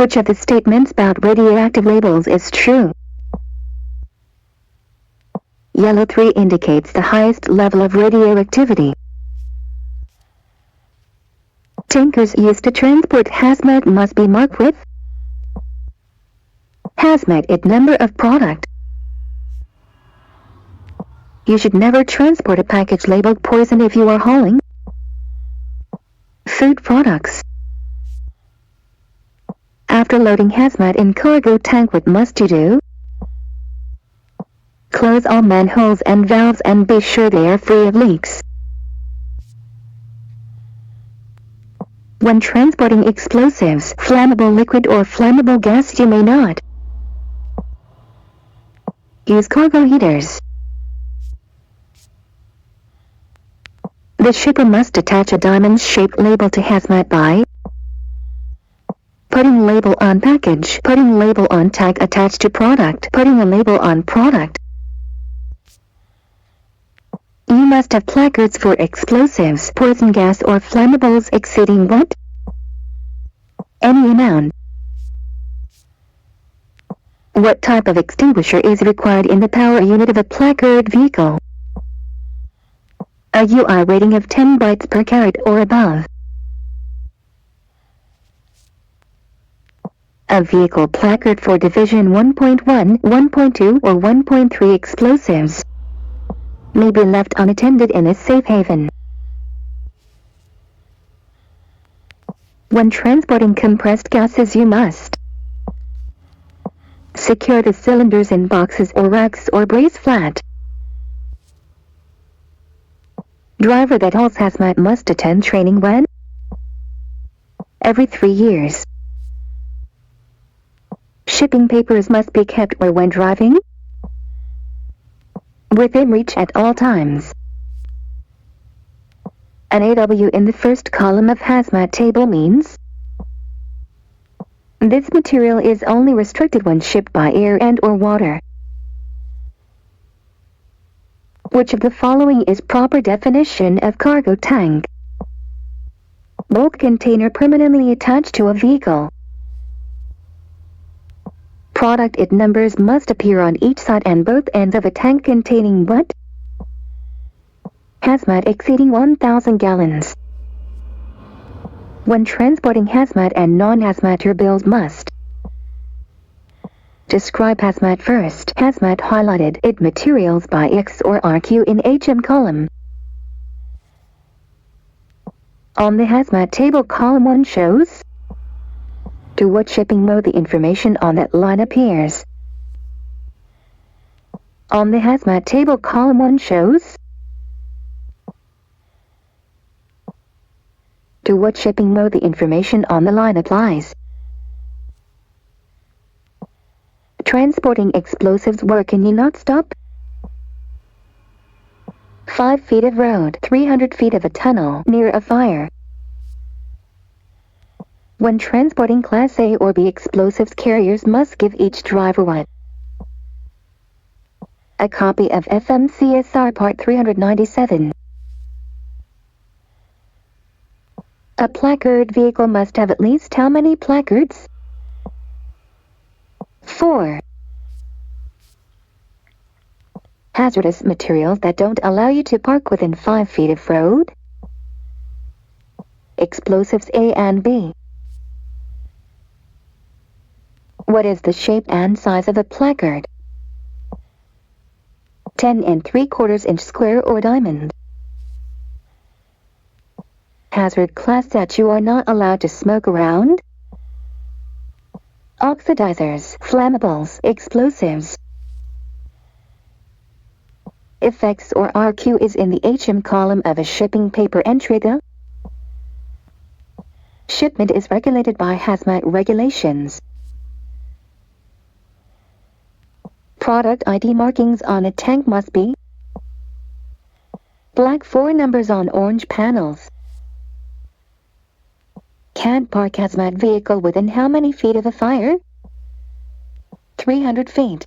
Which of the statements about radioactive labels is true? Yellow 3 indicates the highest level of radioactivity. Tankers used to transport hazmat must be marked with hazmat it number of product. You should never transport a package labeled poison if you are hauling food products. After loading hazmat in cargo tank, what must you do? Close all manholes and valves and be sure they are free of leaks. When transporting explosives, flammable liquid or flammable gas, you may not use cargo heaters. The shipper must attach a diamond-shaped label to hazmat by putting label on package, putting label on tag attached to product, putting a label on product. You must have placards for explosives, poison gas or flammables exceeding what? Any amount. What type of extinguisher is required in the power unit of a placard vehicle? A UI rating of 10 bytes per carat or above. A vehicle placard for Division 1.1, 1.2 or 1.3 explosives may be left unattended in a safe haven. When transporting compressed gases, you must secure the cylinders in boxes or racks or brace flat. Driver that hauls hazmat must attend training when? Every 3 years. Shipping papers must be kept where when driving? Within reach at all times. An AW in the first column of hazmat table means this material is only restricted when shipped by air and or water. Which of the following is proper definition of cargo tank? Bulk container permanently attached to a vehicle. Product it numbers must appear on each side and both ends of a tank containing what? Hazmat exceeding 1,000 gallons. When transporting hazmat and non-hazmat, your bills must describe hazmat first. Hazmat highlighted it materials by X or RQ in HM column. On the hazmat table, column 1 shows to what shipping mode the information on that line appears. On the hazmat table, column 1 shows to what shipping mode the information on the line applies. Transporting explosives, where can you not stop? 5 feet of road, 300 feet of a tunnel, near a fire. When transporting Class A or B explosives, carriers must give each driver what? A copy of FMCSR Part 397. A placard vehicle must have at least how many placards? 4. Hazardous materials that don't allow you to park within 5 feet of road. Explosives A and B. What is the shape and size of a placard? 10 3/4 inch square or diamond. Hazard class that you are not allowed to smoke around? Oxidizers, flammables, explosives. If X or RQ is in the HM column of a shipping paper entry, the shipment is regulated by hazmat regulations. Product ID markings on a tank must be black, 4 numbers on orange panels. Can't park hazmat vehicle within how many feet of a fire? 300 feet.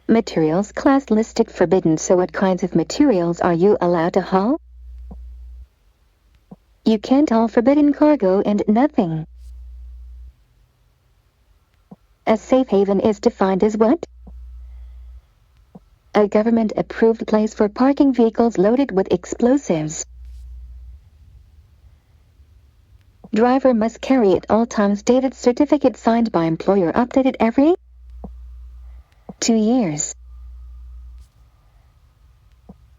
Materials class listed forbidden, so what kinds of materials are you allowed to haul? You can't haul forbidden cargo and nothing. A safe haven is defined as what? A government-approved place for parking vehicles loaded with explosives. Driver must carry at all times dated certificate signed by employer updated every 2 years.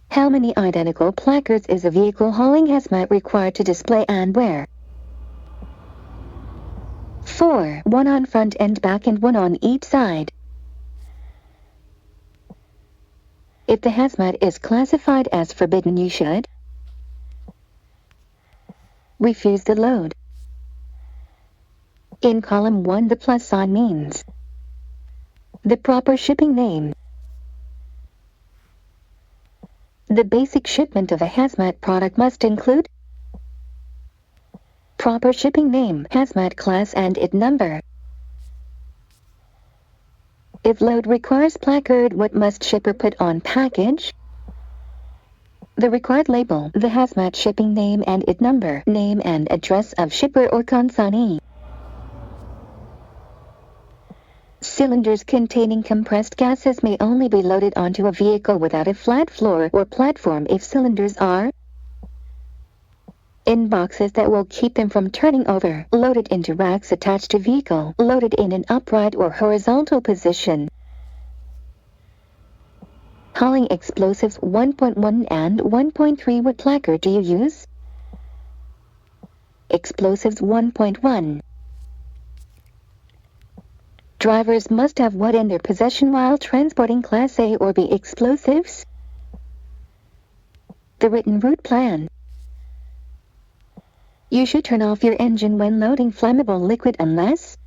How many identical placards is a vehicle hauling hazmat required to display and wear? 4. 1 on front and back and 1 on each side. If the hazmat is classified as forbidden, you should refuse the load. In column 1, the plus sign means the proper shipping name. The basic shipment of a hazmat product must include proper shipping name, hazmat class and ID number. If load requires placard, what must shipper put on package? The required label, the hazmat shipping name and ID number, name and address of shipper or consignee. Cylinders containing compressed gases may only be loaded onto a vehicle without a flat floor or platform if cylinders are in boxes that will keep them from turning over, loaded into racks attached to vehicle, loaded in an upright or horizontal position. Hauling explosives 1.1 and 1.3, what placard do you use? Explosives 1.1. Drivers must have what in their possession while transporting Class A or B explosives? The written route plan. You should turn off your engine when loading flammable liquid unless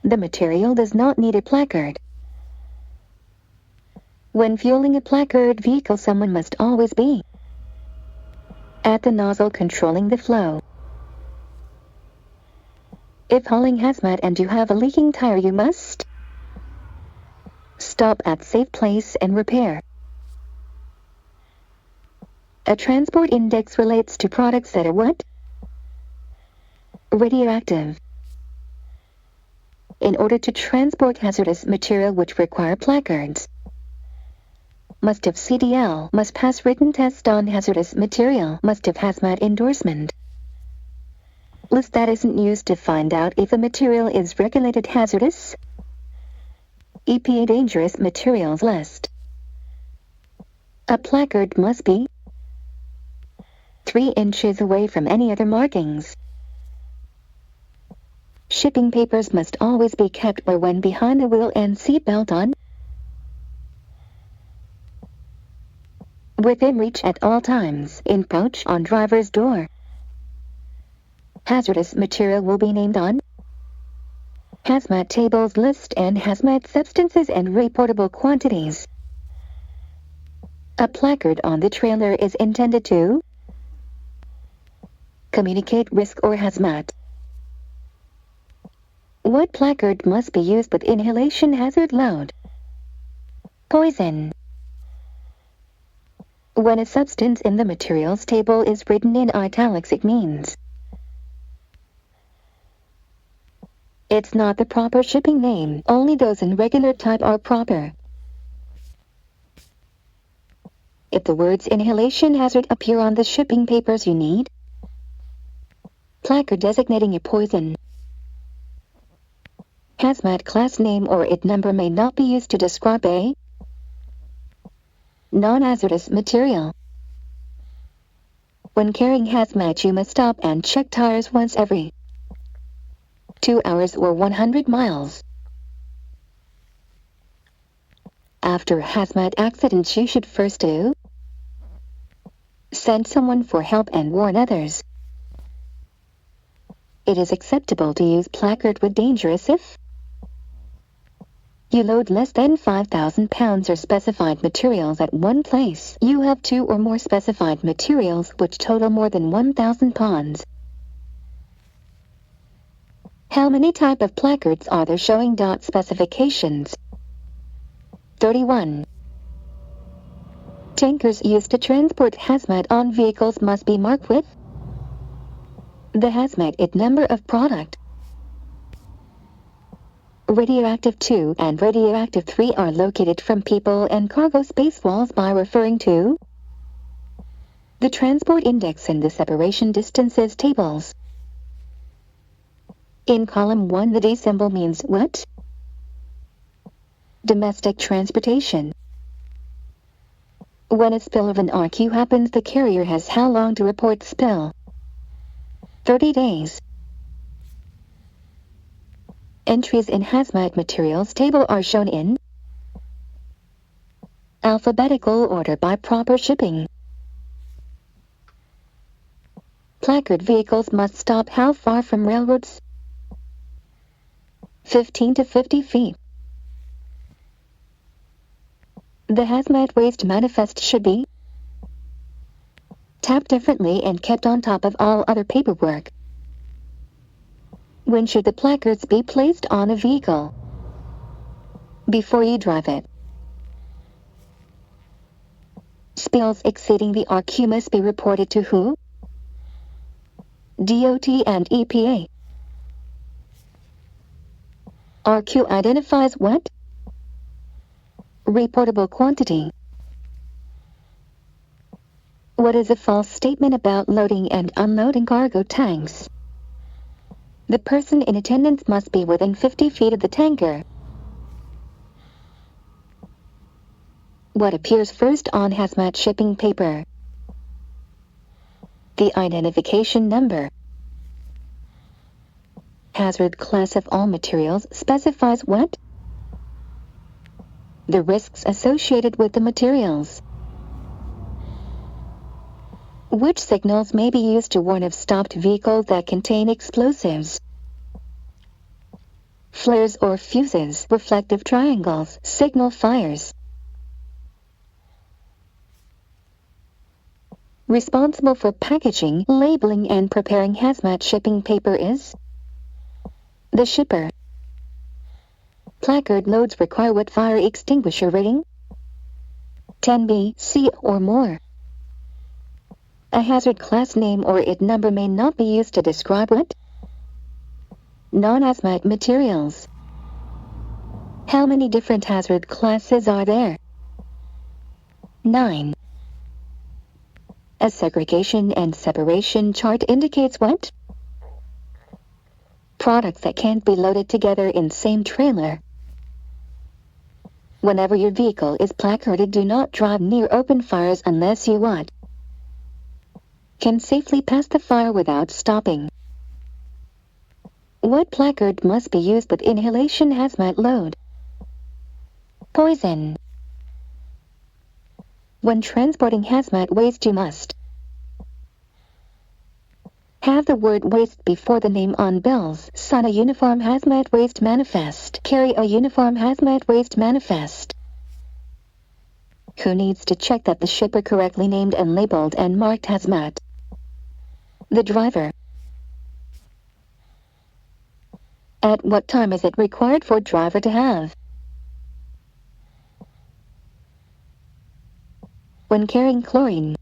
the material does not need a placard. When fueling a placard vehicle, someone must always be at the nozzle controlling the flow. If hauling hazmat and you have a leaking tire, you must stop at safe place and repair. A transport index relates to products that are what? Radioactive. In order to transport hazardous material which require placards, must have CDL, must pass written test on hazardous material, must have hazmat endorsement. List that isn't used to find out if a material is regulated hazardous. EPA dangerous materials list. A placard must be 3 inches away from any other markings. Shipping papers must always be kept or when behind the wheel and seat belt on. Within reach at all times, in pouch on driver's door. Hazardous material will be named on Hazmat tables list and hazmat substances and reportable quantities. A placard on the trailer is intended to communicate risk or hazmat. What placard must be used with inhalation hazard load? Poison. When a substance in the materials table is written in italics, it means it's not the proper shipping name. Only those in regular type are proper. If the words inhalation hazard appear on the shipping papers, you need placard designating a poison. Hazmat class name or ID number may not be used to describe a non-hazardous material. When carrying hazmat, you must stop and check tires once every 2 hours or 100 miles. After hazmat accidents, you should first do send someone for help and warn others. It is acceptable to use placard with dangerous if you load less than 5,000 pounds or specified materials at one place. You have 2 or more specified materials which total more than 1,000 pounds. How many type of placards are there showing dot specifications? 31. Tankers used to transport hazmat on vehicles must be marked with the hazmat ID number of product. Radioactive 2 and radioactive 3 are located from people and cargo space walls by referring to the transport index and the separation distances tables. In column 1, the D symbol means what? Domestic transportation. When a spill of an RQ happens, the carrier has how long to report the spill? 30 days. Entries in Hazmat Materials Table are shown in alphabetical order by proper shipping. Placard vehicles must stop how far from railroads? 15 to 50 feet. The hazmat waste manifest should be tapped differently and kept on top of all other paperwork. When should the placards be placed on a vehicle? Before you drive it. Spills exceeding the RQ must be reported to who? DOT and EPA. RQ identifies what? Reportable quantity. What is a false statement about loading and unloading cargo tanks? The person in attendance must be within 50 feet of the tanker. What appears first on hazmat shipping paper? The identification number. Hazard class of all materials specifies what? The risks associated with the materials. Which signals may be used to warn of stopped vehicles that contain explosives? Flares or fuses, reflective triangles, signal fires. Responsible for packaging, labeling, and preparing hazmat shipping paper is the shipper. Placard loads require what fire extinguisher rating? 10B, C, or more. A hazard class name or ID number may not be used to describe what? Non-hazmat materials. How many different hazard classes are there? 9. A segregation and separation chart indicates what? Products that can't be loaded together in same trailer. Whenever your vehicle is placarded, do not drive near open fires unless you what? Can safely pass the fire without stopping. What placard must be used with inhalation hazmat load? Poison. When transporting hazmat waste, you must have the word waste before the name on bills. Sign a uniform hazmat waste manifest. Carry a uniform hazmat waste manifest. Who needs to check that the shipper correctly named and labeled and marked hazmat? The driver. At what time is it required for driver to have? When carrying chlorine.